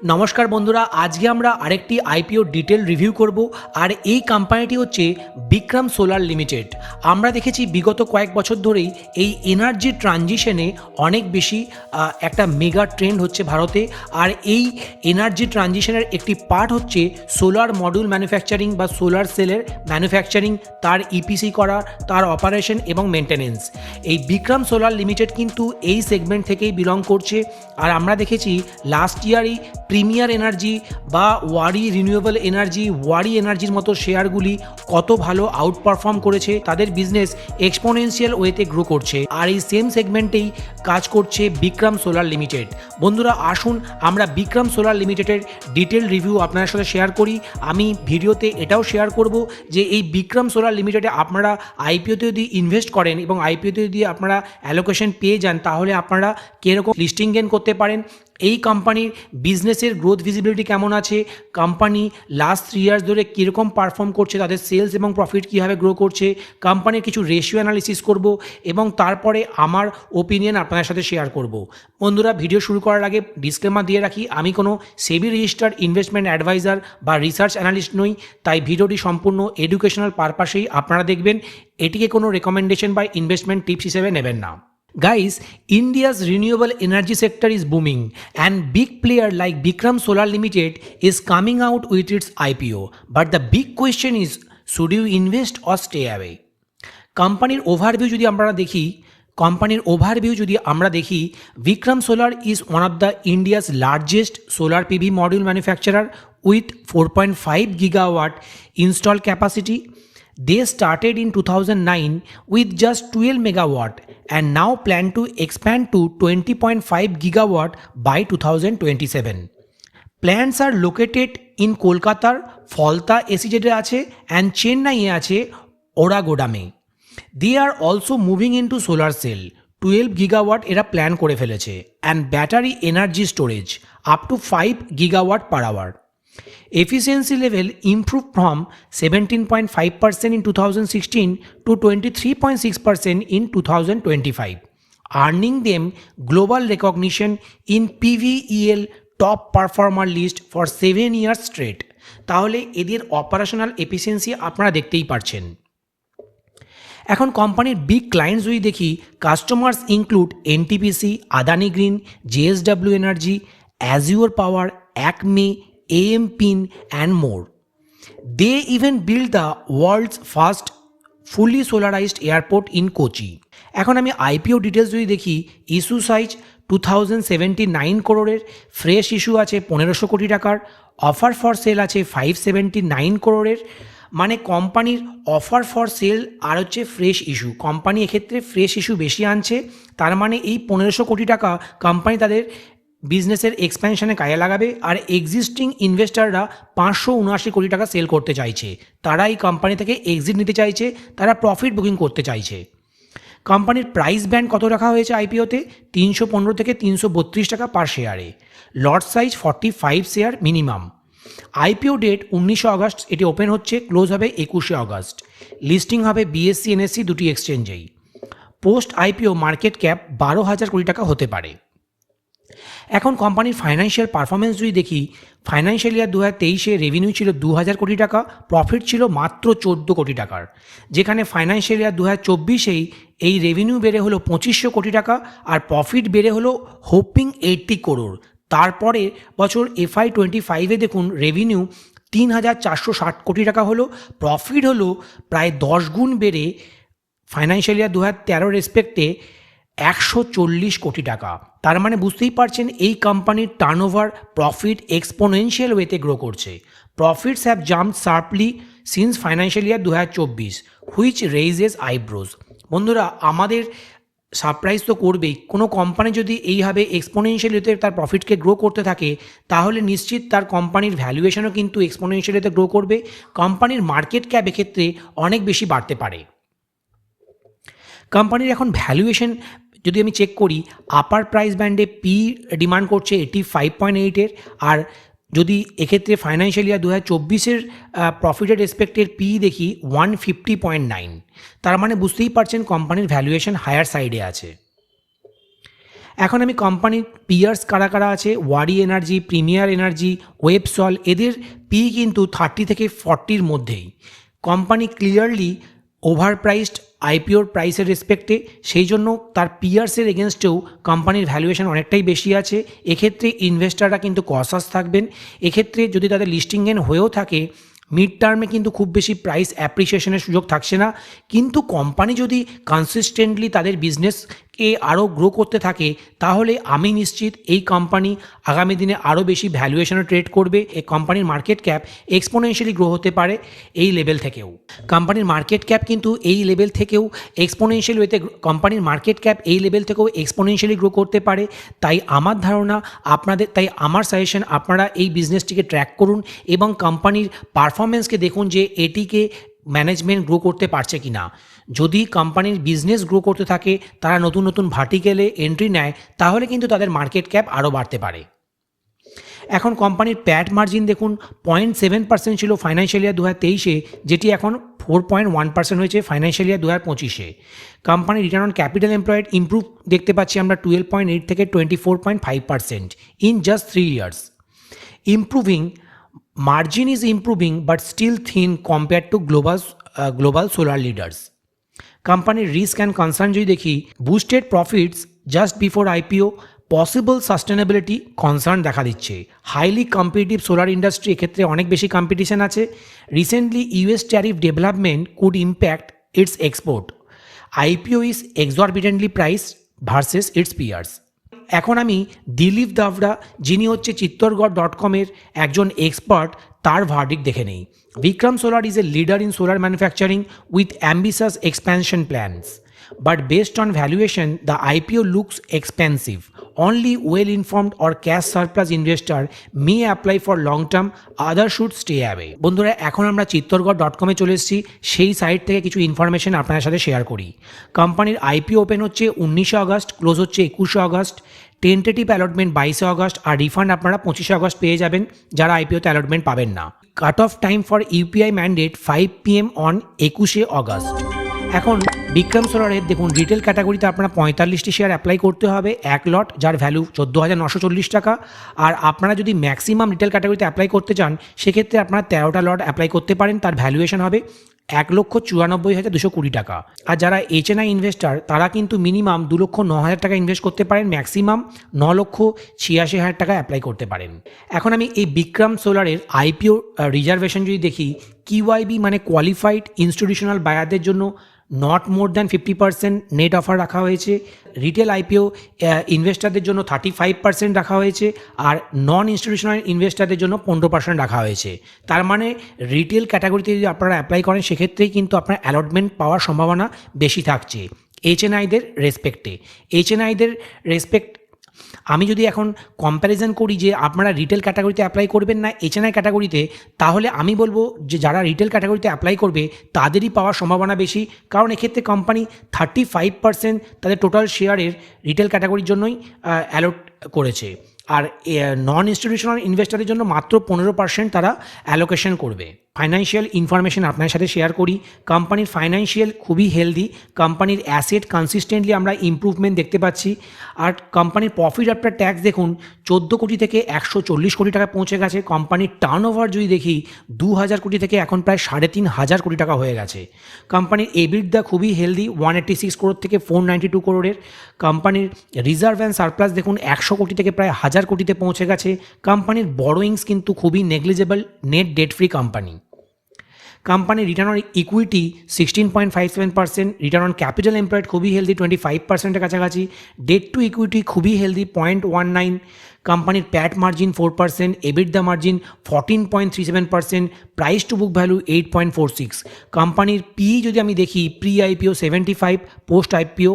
নমস্কার বন্ধুরা, আজকে আমরা আরেকটি আইপিও ডিটেল রিভিউ করব। আর এই কোম্পানিটি হচ্ছে বিক্রম সোলার লিমিটেড। আমরা দেখেছি বিগত কয়েক বছর ধরেই এই এনার্জি ট্রানজিশনে অনেক বেশি একটা মেগা ট্রেন্ড হচ্ছে ভারতে। আর এই এনার্জি ট্রানজিশনের একটি পার্ট হচ্ছে সোলার মডিউল ম্যানুফ্যাকচারিং বা সোলার সেলের ম্যানুফ্যাকচারিং, তার ইপিসি করা, তার অপারেশন এবং মেনটেনেন্স। এই বিক্রম সোলার লিমিটেড কিন্তু এই সেগমেন্ট থেকেই বিলং করছে। আর আমরা দেখেছি লাস্ট ইয়ারই প্রিমিয়ার এনার্জি বা ওয়ারি রিনিউয়েবল এনার্জি, ওয়ারি এনার্জির মতো শেয়ারগুলি কত ভালো আউট পারফর্ম করেছে, তাদের বিজনেস এক্সপোনেনশিয়াল ওয়েতে গ্রো করছে। আর এই সেম সেগমেন্টেই কাজ করছে বিক্রম সোলার লিমিটেড। বন্ধুরা আসুন আমরা বিক্রম সোলার লিমিটেডের ডিটেল রিভিউ আপনাদের সাথে শেয়ার করি। আমি ভিডিওতে এটাও শেয়ার করব যে এই বিক্রম সোলার লিমিটেডে আপনারা আইপিওতে যদি ইনভেস্ট করেন এবং আইপিওতে যদি আপনারা অ্যালোকেশন পেয়ে যান, তাহলে আপনারা কীরকম লিস্টিং গেন করতে পারেন, এই কোম্পানির বিজনেসের গ্রোথ ভিজিবিলিটি কেমন আছে, কোম্পানি লাস্ট 3 ইয়ার্স ধরে কীরকম পারফর্ম করছে, তাদের সেলস এবং প্রফিট কীভাবে গ্রো করছে, কোম্পানির কিছু রেশিও অ্যানালিসিস করব এবং তারপরে আমার ওপিনিয়ন আপনাদের সাথে শেয়ার করব। বন্ধুরা ভিডিও শুরু করার আগে ডিসক্লেমার দিয়ে রাখি, আমি কোনো সেবি রেজিস্টার্ড ইনভেস্টমেন্ট অ্যাডভাইজার বা রিসার্চ অ্যানালিস্ট নই, তাই ভিডিওটি সম্পূর্ণ এডুকেশনাল পারপাসেই আপনারা দেখবেন, এটিকে কোনো রেকমেন্ডেশন বা ইনভেস্টমেন্ট টিপস হিসেবে নেবেন না। Guys, India's renewable energy sector is booming and big player like Bikram Solar Limited is coming out with its IPO. But the big question is, should you invest or stay away? কোম্পানির overview যদি আমরা দেখি, Vikram Solar is one of the India's largest solar PV module manufacturer with 4.5 gigawatt installed capacity. They started in 2009 with just 12 megawatt and now plan to expand to 20.5 gigawatt by 2027. Plants are located in Kolkata, Falta SEZ আছে and Chennai আছে ওরাগোডামে। They are also moving into solar cell, 12 gigawatt এরা plan করে ফেলেছে, and battery energy storage up to 5 gigawatt per hour. Efficiency level improved from 17.5% in 2016 to 23.6% in 2025, earning them global recognition in PVEL top performer list for 7 years straight. তাহলে এদের operational efficiency আপনারা দেখতেই পারছেন। এখন কোম্পানির big clients যদি দেখি, customers include NTPC, Adani green, JSW energy, Azure power, অ্যাকমে, AMPIN and more. They even built the world's first fully solarized airport in Kochi. এখন আমি আইপিও ডিটেলস যদি দেখি, ইস্যু সাইজ 2079 করোড়ের, ফ্রেশ ইস্যু আছে 1500 কোটি টাকার, অফার ফর সেল আছে 579 করোড়ের। মানে কোম্পানির অফার ফর সেল আর হচ্ছে ফ্রেশ ইস্যু, কোম্পানি এক্ষেত্রে ফ্রেশ ইস্যু বেশি আনছে। তার মানে এই 1500 কোটি টাকা কোম্পানি তাদের বিজনেসের এক্সপ্যানশনে কাজে লাগাবে। আর এক্সিস্টিং ইনভেস্টাররা 579 কোটি টাকা সেল করতে চাইছে, তারা এই কোম্পানি থেকে এক্সিট নিতে চাইছে, তারা প্রফিট বুকিং করতে চাইছে। কোম্পানির প্রাইস ব্যান্ড কত রাখা হয়েছে আইপিওতে? 315 থেকে 332 টাকা পার শেয়ারে। Lot size 45 share minimum. IPO date 19 August, এটি ওপেন হচ্ছে, ক্লোজ হবে 21 আগস্ট। লিস্টিং হবে বিএসসি এনএসসি দুটি এক্সচেঞ্জেই। Post IPO market cap 12,000 crore টাকা হতে পারে। এখন কোম্পানির ফাইন্যান্সিয়াল পারফরমেন্স যদি দেখি, ফাইন্যান্সিয়াল ইয়ার 2023-এ রেভিনিউ ছিল 2000 কোটি টাকা, প্রফিট ছিল মাত্র 14 কোটি টাকার। যেখানে ফাইন্যান্সিয়াল ইয়ার 2024-এই এই রেভিনিউ বেড়ে হলো 2500 কোটি টাকা আর প্রফিট বেড়ে হলো হোপিং 80 করোড়। তারপরে বছর FY25-এ দেখুন রেভিনিউ 3460 কোটি টাকা হলো, প্রফিট হলো প্রায় 10 গুণ বেড়ে ফাইন্যান্সিয়াল ইয়ার 2013 রেসপেক্টে 140 কোটি টাকা। তার মানে বুঝতেই পারছেন এই কোম্পানির টার্নওভার, প্রফিট এক্সপোনেনশিয়াল ওয়েতে গ্রো করছে। Profits have jumped sharply since financial year 2024, which raises eyebrows. বন্ধুরা আমাদের সারপ্রাইজ তো করবেই, কোনো কোম্পানি যদি এইভাবে এক্সপোনেনশিয়াল ওয়েতে তার প্রফিটকে গ্রো করতে থাকে, তাহলে নিশ্চিত তার কোম্পানির ভ্যালুয়েশনও কিন্তু এক্সপোনেনশিয়াল ওয়েতে গ্রো করবে। কোম্পানির মার্কেট ক্যাপ এক্ষেত্রে অনেক বেশি বাড়তে পারে। কোম্পানির এখন ভ্যালুয়েশন যদি আমি চেক করি, আপার প্রাইস ব্যান্ডে পি ডিমান্ড করছে 85.8-এর, আর যদি এক্ষেত্রে ফাইন্যান্সিয়াল ইয়ার 2024-এর প্রফিটের রেসপেক্টের পি দেখি 150.9, তার মানে বুঝতেই পারছেন কোম্পানির ভ্যালুয়েশন হায়ার সাইডে আছে। এখন আমি কোম্পানির পিয়ার্স কারা কারা আছে, ওয়ারি এনার্জি, প্রিমিয়ার এনার্জি, ওয়েবসল, এদের পি কিন্তু 30 থেকে 40-র মধ্যেই। কোম্পানি ক্লিয়ারলি ওভার প্রাইসড আইপিওর প্রাইসের রেসপেক্টে, সেই জন্য তার পিয়ার্সের এগেনস্টেও কোম্পানির ভ্যালুয়েশন অনেকটাই বেশি আছে। এক্ষেত্রে ইনভেস্টাররা কিন্তু কসাস থাকবেন। এক্ষেত্রে যদি তাদের লিস্টিং গেন হয়েও থাকে, মিড টার্মে কিন্তু খুব বেশি প্রাইস অ্যাপ্রিসিয়েশনের সুযোগ থাকছে না। কিন্তু কোম্পানি যদি কনসিস্টেন্টলি তাদের বিজনেসকে আরও গ্রো করতে থাকে, তাহলে আমি নিশ্চিত এই কোম্পানি আগামী দিনে আরও বেশি ভ্যালুয়েশনে ট্রেড করবে। এই কোম্পানির মার্কেট ক্যাপ এক্সপোনেনশিয়ালি গ্রো হতে পারে এই লেভেল থেকেও। কোম্পানির মার্কেট ক্যাপ কিন্তু এই লেভেল থেকেও এক্সপোনেনশিয়াল ওয়েতে, কোম্পানির মার্কেট ক্যাপ এই লেভেল থেকেও এক্সপোনেনশিয়ালি গ্রো করতে পারে। তাই আমার ধারণা আমার সাজেশন, আপনারা এই বিজনেসটিকে ট্র্যাক করুন এবং কোম্পানির পারফরমেন্সকে দেখুন যে এটিকে ম্যানেজমেন্ট গ্রো করতে পারছে কি না। যদি কোম্পানির বিজনেস গ্রো করতে থাকে, তারা নতুন নতুন ভার্টিকেলে এন্ট্রি নেয়, তাহলে কিন্তু তাদের মার্কেট ক্যাপ আরও বাড়তে পারে। এখন কোম্পানির প্যাট মার্জিন দেখুন, 0.7% ছিল ফাইন্যান্সিয়াল ইয়ার 2023-এ, যেটি এখন 4.1% হয়েছে ফাইন্যান্সিয়াল ইয়ার 2025-এ। কোম্পানির return on capital employed improve দেখতে পাচ্ছি আমরা 12.8 থেকে 24.5% in just 3 years. Improving margin is improving but still thin compared to global solar leaders. কোম্পানির রিস্ক অ্যান্ড কনসার্ন যদি দেখি, boosted profits just before IPO, possible sustainability concern দেখা দিচ্ছে। Highly competitive solar industry, এক্ষেত্রে অনেক বেশি কম্পিটিশন আছে। Recently US tariff development could impact its export. IPO is exorbitantly price versus its peers. এখন আমি দিলীপ দাভড়া, যিনি হচ্ছে চিত্তরগড়.com-এর একজন এক্সপার্ট, তার ভার্ডিক্ট দেখে নেই। Vikram Solar is a leader in solar manufacturing with ambitious expansion plans, but based on valuation the IPO looks expensive. Only well informed or cash surplus investor may apply for long term, others should stay away. বন্ধুরা, এখন আমরা চিত্তরগড়.com-এ চলে এসেছি। সেই site থেকে কিছু information আপনাদের সাথে শেয়ার করি। কোম্পানির আইপিও ওপেন হচ্ছে 19 আগস্ট, ক্লোজ হচ্ছে 21 আগস্ট। টেন্টেটিভ অ্যালটমেন্ট 22 আগস্ট, আর রিফান্ড আপনারা 25 আগস্ট পেয়ে যাবেন যারা আইপিওতে অ্যালটমেন্ট পাবেন না। Cut off time for UPI mandate 5 PM on 21 August. এখন বিক্রম সোলারের দেখুন, রিটেল ক্যাটাগরিতে আপনারা 45টি শেয়ার অ্যাপ্লাই করতে হবে, এক লট, যার ভ্যালু 14,940 টাকা। আর আপনারা যদি ম্যাক্সিমাম রিটেল ক্যাটাগরিতে অ্যাপ্লাই করতে চান, সেক্ষেত্রে আপনারা 13টা লট অ্যাপ্লাই করতে পারেন, তার ভ্যালুয়েশন হবে 1,94,220 টাকা। আর যারা HNI ইনভেস্টার, তারা কিন্তু মিনিমাম 2,09,000 টাকা ইনভেস্ট করতে পারেন, ম্যাক্সিমাম 9,86,000 টাকা অ্যাপ্লাই করতে পারেন। এখন আমি এই বিক্রম সোলারের আইপিও রিজার্ভেশন যদি দেখি, কিউআইবি মানে কোয়ালিফাইড ইনস্টিটিউশনাল বায়ারদের জন্য not more than 50% net offer রাখা হয়েছে। রিটেল আইপিও ইনভেস্টারদের জন্য 35% রাখা হয়েছে, আর নন ইনস্টিটিউশনাল ইনভেস্টারদের জন্য 15% রাখা হয়েছে। তার মানে রিটেল ক্যাটাগরিতে যদি আপনারা অ্যাপ্লাই করেন, সেক্ষেত্রেই কিন্তু আপনার অ্যালটমেন্ট পাওয়ার সম্ভাবনা বেশি থাকছে HNIদের রেসপেক্টে। HNIদের রেসপেক্ট আমি যদি এখন কম্প্যারিজন করি যে আপনারা রিটেল ক্যাটাগরিতে অ্যাপ্লাই করবেন না HNI ক্যাটাগরিতে, তাহলে আমি বলবো যে যারা রিটেল ক্যাটাগরিতে অ্যাপ্লাই করবে তাদেরই পাওয়ার সম্ভাবনা বেশি, কারণ এক্ষেত্রে কোম্পানি 35% তাদের টোটাল শেয়ারের রিটেল ক্যাটাগরির জন্যই অ্যালট করেছে, আর নন ইনস্টিটিউশনাল ইনভেস্টারের জন্য মাত্র 15% তারা অ্যালোকেশন করবে। ফাইন্যান্সিয়াল ইনফরমেশন আপনার সাথে শেয়ার করি। কোম্পানির ফাইন্যান্সিয়াল খুবই হেলদি, কোম্পানির অ্যাসেট কনসিস্টেন্টলি আমরা ইমপ্রুভমেন্ট দেখতে পাচ্ছি। আর কোম্পানির প্রফিট আফটার ট্যাক্স দেখুন 14 কোটি থেকে 140 কোটি টাকা পৌঁছে গেছে। কোম্পানির টার্নওভার যদি দেখি 2000 কোটি থেকে এখন প্রায় 3,500 কোটি টাকা হয়ে গেছে। কোম্পানির EBITDA খুবই হেলদি, 186 করোড় থেকে 492 করোড়ের। কোম্পানির রিজার্ভ অ্যান্ড সারপ্লাস দেখুন 100 কোটি থেকে প্রায় 1000 কোটিতে পৌঁছে গেছে। কোম্পানির বড়োয়িংস কিন্তু খুবই negligible, net debt free company. কোম্পানির return on equity 16.57%, return on capital employed খুবই হেলদি 25%-এর কাছাকাছি, ডেট টু ইকুইটি খুবই হেলদি 0.19, কোম্পানির PAT margin 4%, EBITDA margin 14.37%, price to book value 8.46। কোম্পানির যদি আমি দেখি, pre IPO 75, post IPO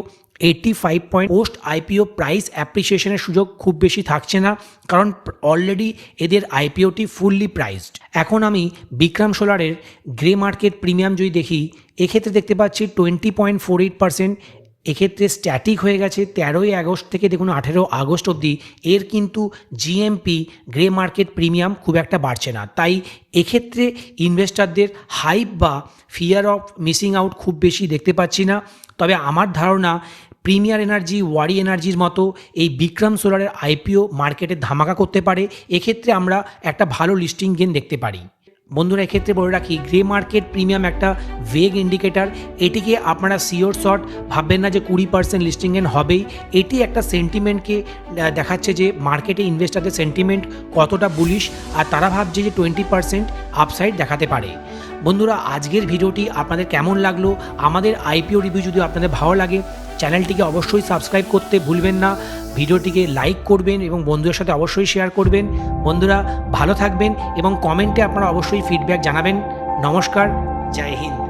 85 point. Post IPO price অ্যাপ্রিসিয়েশনের সুযোগ খুব বেশি থাকছে না, কারণ অলরেডি এদের আইপিওটি ফুললি প্রাইসড। এখন আমি বিক্রম সোলারের গ্রে মার্কেট প্রিমিয়াম যদি দেখি, এক্ষেত্রে দেখতে পাচ্ছি 20.48%। এক্ষেত্রে স্ট্যাটিক হয়ে গেছে 13ই আগস্ট থেকে দেখুন 18 আগস্ট অবধি। এর কিন্তু জিএমপি গ্রে মার্কেট প্রিমিয়াম খুব একটা বাড়ছে না, তাই এক্ষেত্রে ইনভেস্টারদের হাইপ বা ফিয়ার অফ মিসিং আউট খুব বেশি দেখতে পাচ্ছি না। তবে আমার ধারণা প্রিমিয়ার এনার্জি, ওয়ারি এনার্জির মতো এই বিক্রম সোলারের আইপিও মার্কেটে ধামাকা করতে পারে। এক্ষেত্রে আমরা একটা ভালো লিস্টিং গেইন দেখতে পারি। বন্ধুরা, এক্ষেত্রে বলে রাখি, গ্রে মার্কেট প্রিমিয়াম একটা ভেগ ইন্ডিকেটার। এটিকে আপনারা সিওর শট ভাববেন না যে 20% লিস্টিং গেইন হবেই। এটি একটা সেন্টিমেন্টকে দেখাচ্ছে যে মার্কেটে ইনভেস্টারদের সেন্টিমেন্ট কতটা বুলিশ, আর তারা ভাবছে যে 20% আপসাইড দেখাতে পারে। বন্ধুরা, আজকের ভিডিওটি আপনাদের কেমন লাগলো? আমাদের আইপিও রিভিউ যদি আপনাদের ভালো লাগে, চ্যানেলটিকে অবশ্যই সাবস্ক্রাইব করতে ভুলবেন না, ভিডিওটিকে লাইক করবেন এবং বন্ধুদের সাথে অবশ্যই শেয়ার করবেন। বন্ধুরা, ভালো থাকবেন এবং কমেন্টে আপনারা অবশ্যই ফিডব্যাক জানাবেন। নমস্কার, জয় হিন্দ।